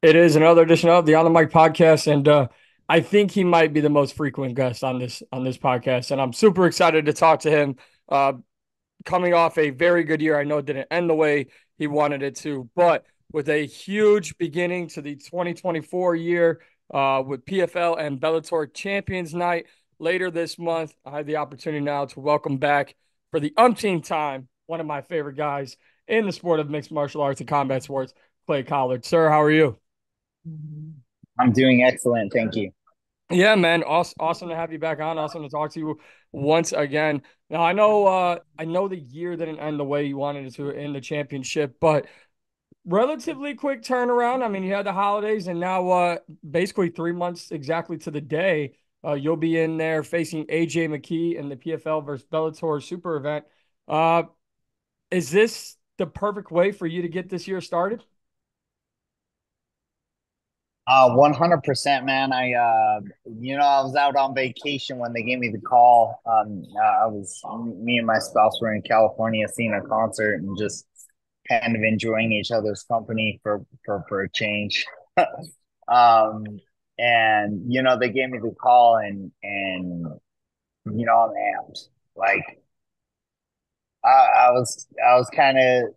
It is another edition of the On the Mic podcast, and I think he might be the most frequent guest on this podcast, and I'm super excited to talk to him. Uh, Coming off a very good year, I know it didn't end the way he wanted it to, but with a huge beginning to the 2024 year, with PFL and Bellator Champions Night later this month, I had the opportunity now to welcome back for the umpteenth time one of my favorite guys in the sport of mixed martial arts and combat sports, Clay Collard. Sir, how are you? I'm doing excellent, thank you. Yeah, man. Awesome to have you back on. Awesome to talk to you once again. Now, I know the year didn't end the way you wanted it to in the championship, but relatively quick turnaround. I mean, you had the holidays and now basically 3 months exactly to the day, you'll be in there facing AJ McKee in the PFL versus Bellator super event. Uh, is this the perfect way for you to get this year started? 100%, man. I was out on vacation when they gave me the call. Me and my spouse were in California seeing a concert and just kind of enjoying each other's company for a change. Um, and they gave me the call and I'm amped. Like I was kind of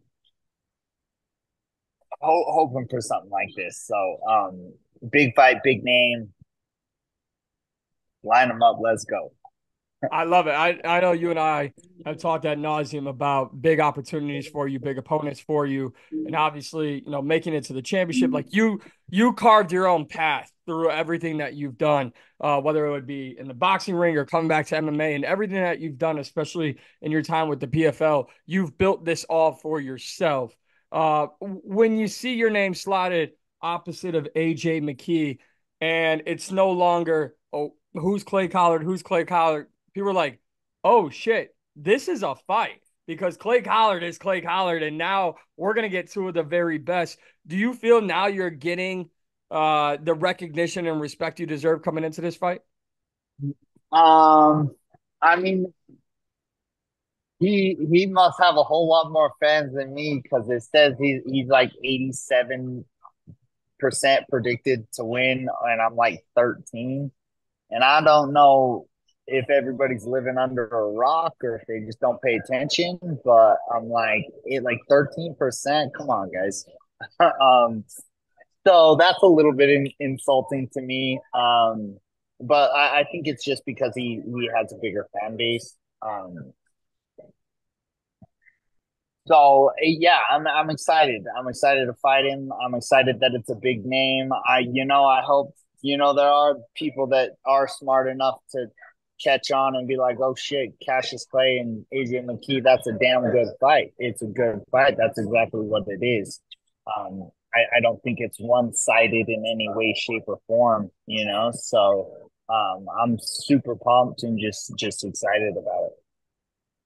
hoping for something like this. So, big fight, big name, line them up, let's go. I love it. I know you and I have talked ad nauseum about big opportunities for you, big opponents for you, and obviously, making it to the championship. Like you carved your own path through everything that you've done, whether it would be in the boxing ring or coming back to MMA and everything that you've done, especially in your time with the PFL. You've built this all for yourself. When you see your name slotted opposite of AJ McKee, and it's no longer, oh, who's Clay Collard? Who's Clay Collard? People were like, oh shit, this is a fight because Clay Collard is Clay Collard, and now we're gonna get two of the very best. Do you feel now you're getting the recognition and respect you deserve coming into this fight? Um, I mean, he must have a whole lot more fans than me because it says he's like 87% predicted to win, and I'm like 13. And I don't know if everybody's living under a rock or if they just don't pay attention, but I'm like 13%. Come on, guys. um, so that's a little bit insulting to me. But I think it's just because he has a bigger fan base. So yeah, I'm excited. I'm excited to fight him. I'm excited that it's a big name. I hope there are people that are smart enough to catch on and be like, oh shit, Cassius Clay and AJ McKee, that's a damn good fight. It's a good fight. That's exactly what it is. I don't think it's one sided in any way, shape, or form. So I'm super pumped and just excited about it.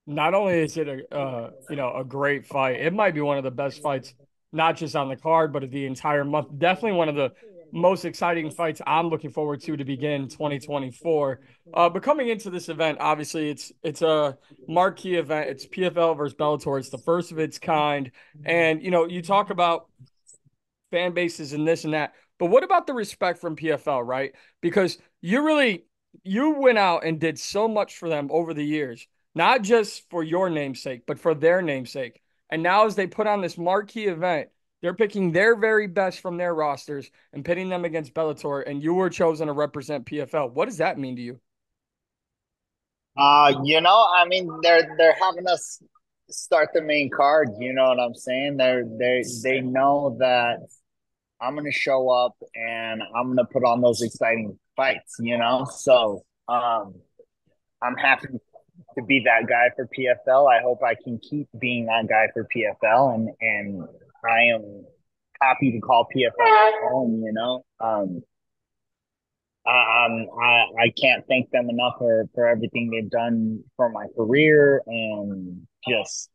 Not only is it a great fight, it might be one of the best fights, not just on the card, but of the entire month. Definitely one of the most exciting fights I'm looking forward to begin 2024. But coming into this event, obviously it's a marquee event. It's PFL versus Bellator. It's the first of its kind, and you talk about fan bases and this and that. But what about the respect from PFL, right? Because you went out and did so much for them over the years, not just for your namesake, but for their namesake. And now as they put on this marquee event, they're picking their very best from their rosters and pitting them against Bellator, and you were chosen to represent PFL. What does that mean to you? I mean, they're having us start the main card. You know what I'm saying? They know that I'm gonna show up and I'm gonna put on those exciting fights. So I'm happy to be that guy for PFL. I hope I can keep being that guy for PFL, and I am happy to call PFL home. I can't thank them enough for everything they've done for my career and just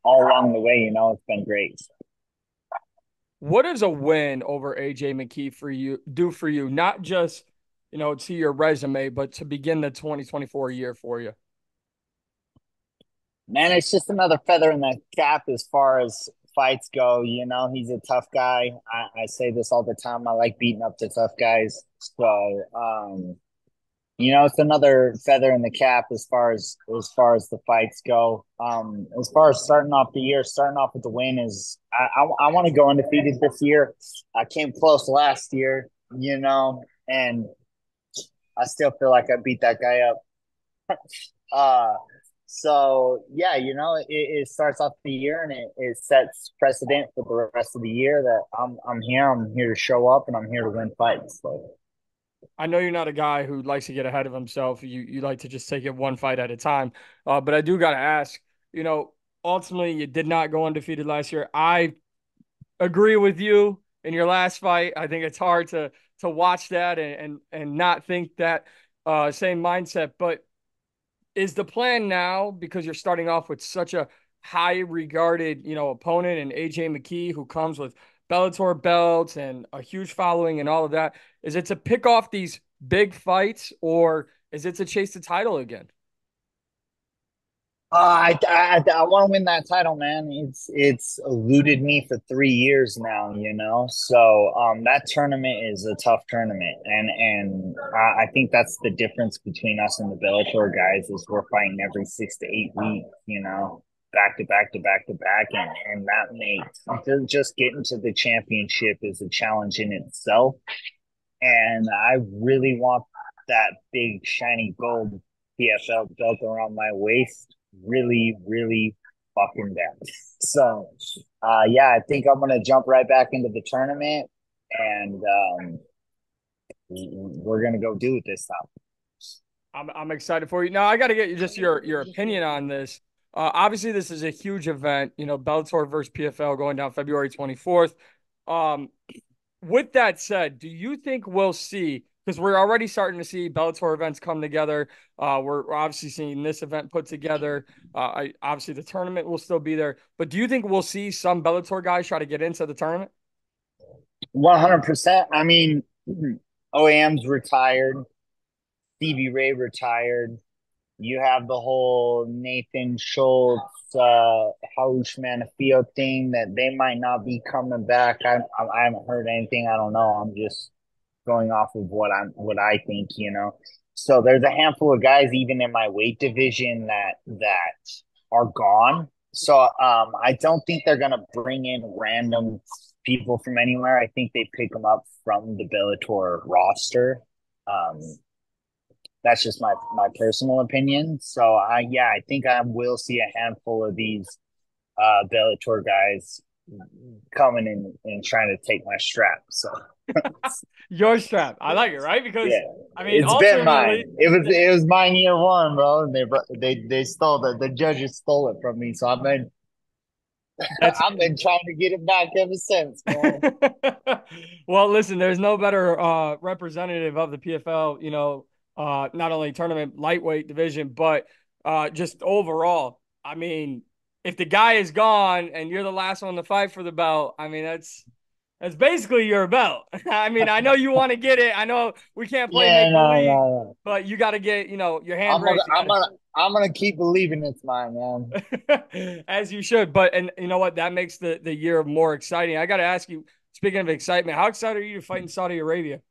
all along the way. It's been great. What does a win over AJ McKee for you do for you? Not just, to your resume, but to begin the 2024 year for you. Man, it's just another feather in the cap as far as fights go, he's a tough guy. I say this all the time. I like beating up the tough guys. So, it's another feather in the cap as far as the fights go. As far as starting off the year, starting off with the win is I want to go undefeated this year. I came close last year, and I still feel like I beat that guy up. Uh, so yeah, it starts off the year and it sets precedent for the rest of the year that I'm here. I'm here to show up and I'm here to win fights. So I know you're not a guy who likes to get ahead of himself. You like to just take it one fight at a time. But I do gotta ask, you know, ultimately you did not go undefeated last year. I agree with you in your last fight. I think it's hard to watch that and not think that same mindset. But is the plan now, because you're starting off with such a high regarded, opponent and AJ McKee, who comes with Bellator belts and a huge following and all of that, is it to pick off these big fights, or is it to chase the title again? I want to win that title, man. It's eluded me for 3 years now, So that tournament is a tough tournament, and I think that's the difference between us and the Bellator guys is we're fighting every 6 to 8 weeks, back to back to back to back, and that makes just getting to the championship is a challenge in itself. And I really want that big shiny gold PFL belt around my waist really, really fucking bad. So, yeah, I think I'm gonna jump right back into the tournament, and we're gonna go do it this time. I'm excited for you. Now I got to get you just your opinion on this. Obviously, this is a huge event. Bellator versus PFL going down February 24th. Um, with that said, do you think we'll see? Because we're already starting to see Bellator events come together. We're obviously seeing this event put together. Obviously the tournament will still be there. But do you think we'll see some Bellator guys try to get into the tournament? 100%. I mean, OAM's retired. Stevie Ray retired. You have the whole Nathan Schultz, Hausch Manafio thing that they might not be coming back. I haven't heard anything. I don't know. I'm just going off of what I think. So there's a handful of guys even in my weight division that are gone. So I don't think they're gonna bring in random people from anywhere. I think they pick them up from the Bellator roster. Um, that's just my personal opinion. So I think I will see a handful of these Bellator guys coming in and trying to take my strap. So Your strap. I like it, right? Because yeah, I mean, it's been mine. ultimately, It was mine year one, bro. And they stole the judges stole it from me. So I've been that's I've been trying to get it back ever since, man. well, listen, there's no better representative of the PFL, not only tournament lightweight division, but just overall. I mean, if the guy is gone and you're the last one to fight for the belt, I mean, that's basically your belt. I mean, I know you want to get it. I know we can't play Yeah, make no, believe, no, no. but you got to get, your hand I'm gonna raised. You I'm got gonna I'm gonna keep believing it's mine, man. to, as you should. But and you know what? That makes the year more exciting. I got to ask you. Speaking of excitement, how excited are you to fight in Saudi Arabia?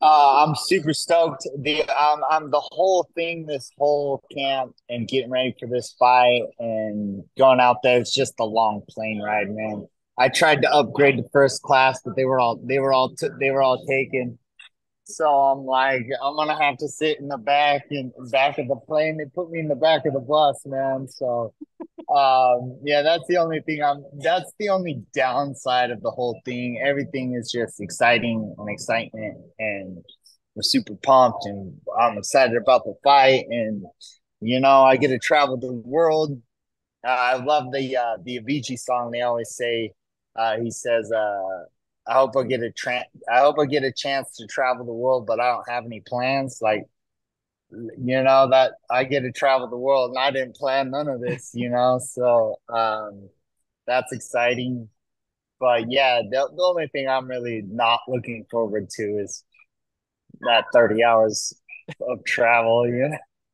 I'm super stoked. I'm the whole thing, this whole camp, and getting ready for this fight and going out there. It's just a long plane ride, man. I tried to upgrade to first class, but they were all taken. So I'm like, I'm gonna have to sit in the back of the plane. They put me in the back of the bus, man. So yeah, that's the only downside of the whole thing. Everything is just exciting and excitement, and we're super pumped, and I'm excited about the fight. And I get to travel the world. I love the Avicii song. They always say, he says, I hope I get a chance to travel the world, but I don't have any plans. Like, that I get to travel the world and I didn't plan none of this, so that's exciting. But yeah, the only thing I'm really not looking forward to is that 30 hours of travel,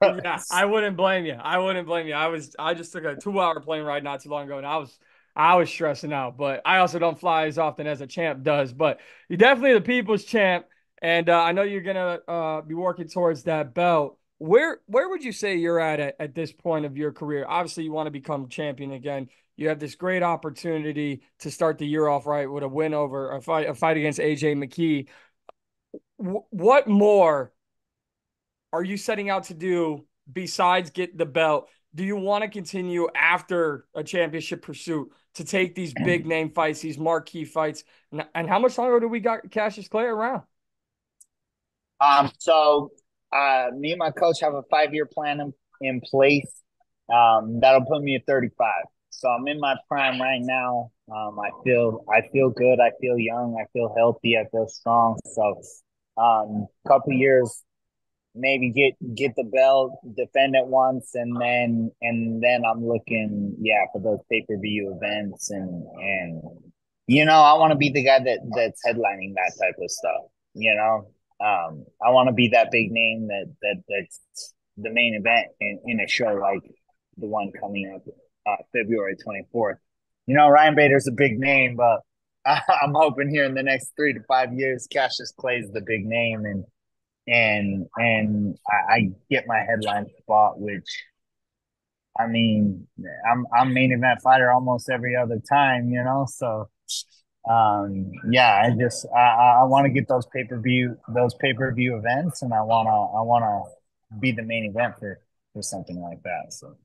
Yeah, I wouldn't blame you. I wouldn't blame you. I just took a 2 hour plane ride not too long ago, and I was stressing out, but I also don't fly as often as a champ does. But you're definitely the people's champ, and I know you're gonna be working towards that belt. Where would you say you're at this point of your career? Obviously, you want to become champion again. You have this great opportunity to start the year off right with a win over a fight against AJ McKee. What more are you setting out to do besides get the belt? Do you want to continue after a championship pursuit to take these big name fights, these marquee fights? And how much longer do we got Cassius Clay around? So me and my coach have a 5 year plan in place. That'll put me at 35. So I'm in my prime right now. I feel good. I feel young. I feel healthy. I feel strong. So, couple years, maybe get the belt, defend it once, and then I'm looking, yeah, for those pay-per-view events, and I want to be the guy that's headlining that type of stuff. I want to be that big name that's the main event in a show like the one coming up February 24th. Ryan Bader's a big name, but I'm hoping here in the next 3 to 5 years, Cassius Clay's the big name, and I get my headline spot, which, I mean, I'm main event fighter almost every other time, So, yeah, I want to get those pay per view events, and I wanna be the main event for something like that. So.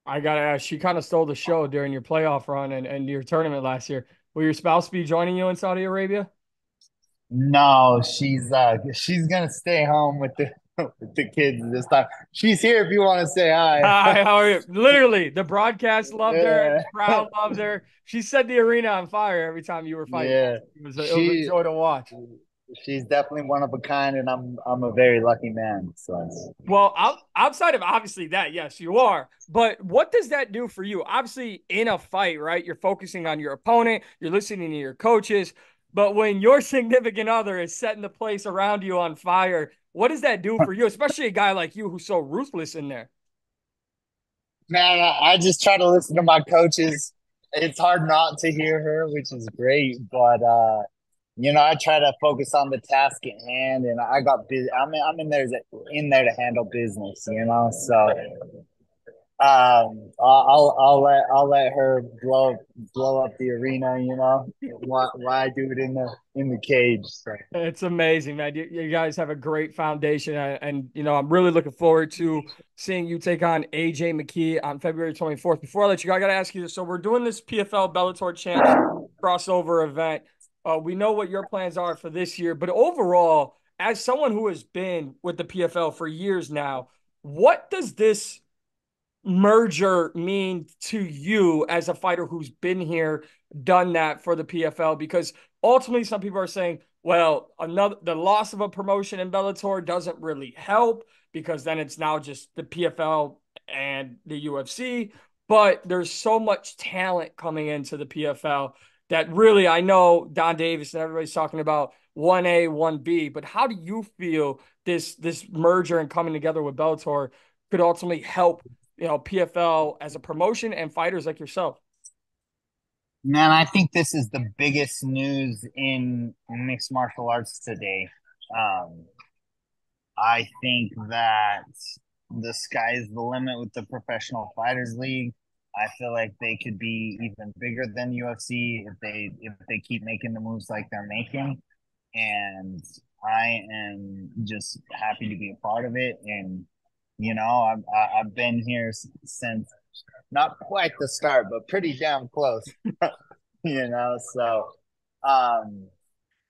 I gotta ask, she kind of stole the show during your playoff run and your tournament last year. Will your spouse be joining you in Saudi Arabia? No, she's gonna stay home with the with the kids this time. She's here if you want to say hi. Hi, how are you? Literally, the broadcast loved her, Yeah. the crowd loved her. She set the arena on fire every time you were fighting. Yeah. It was a She joy to watch. she's definitely one of a kind, and I'm a very lucky man. So. Well, outside of obviously that, yes, you are. But what does that do for you? Obviously, in a fight, right? You're focusing on your opponent, you're listening to your coaches. But when your significant other is setting the place around you on fire, what does that do for you? Especially a guy like you who's so ruthless in there. Man, I just try to listen to my coaches. It's hard not to hear her, which is great, but I try to focus on the task at hand, and I got busy. I'm in there to handle business, So, I'll let her blow up the arena. Why do it in the cage? So. It's amazing, man. You guys have a great foundation, and I'm really looking forward to seeing you take on AJ McKee on February 24th. Before I let you go, I got to ask you this. So we're doing this PFL Bellator Champs crossover event. We know what your plans are for this year, but overall, as someone who has been with the PFL for years now, what does this merger mean to you as a fighter who's been here, done that for the PFL? Because ultimately, some people are saying, well, the loss of a promotion in Bellator doesn't really help because then it's now just the PFL and the UFC. But there's so much talent coming into the PFL that really, I know Don Davis and everybody's talking about 1A, 1B, but how do you feel this merger and coming together with Bellator could ultimately help PFL as a promotion and fighters like yourself? Man, I think this is the biggest news in mixed martial arts today. Um, I think that the sky's the limit with the Professional Fighters League. I feel like they could be even bigger than UFC if they keep making the moves like they're making. And I am just happy to be a part of it. And I've been here since not quite the start, but pretty damn close. So, um,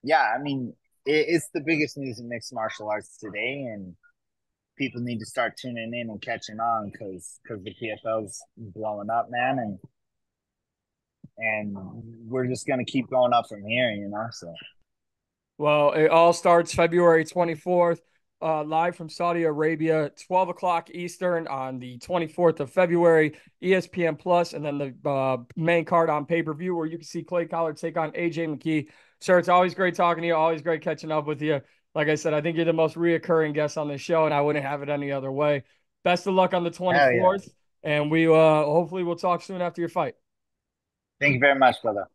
yeah, I mean, it's the biggest news in mixed martial arts today, and people need to start tuning in and catching on because the PFL's blowing up, man, and we're just gonna keep going up from here. So. Well, it all starts February 24th, live from Saudi Arabia, 12 o'clock Eastern on the 24th of February, ESPN Plus, and then the main card on pay-per-view where you can see Clay Collard take on AJ McKee. Sir, it's always great talking to you, always great catching up with you. Like I said, I think you're the most reoccurring guest on this show, and I wouldn't have it any other way. Best of luck on the Hell yeah. 24th, and we hopefully we'll talk soon after your fight. Thank you very much, brother.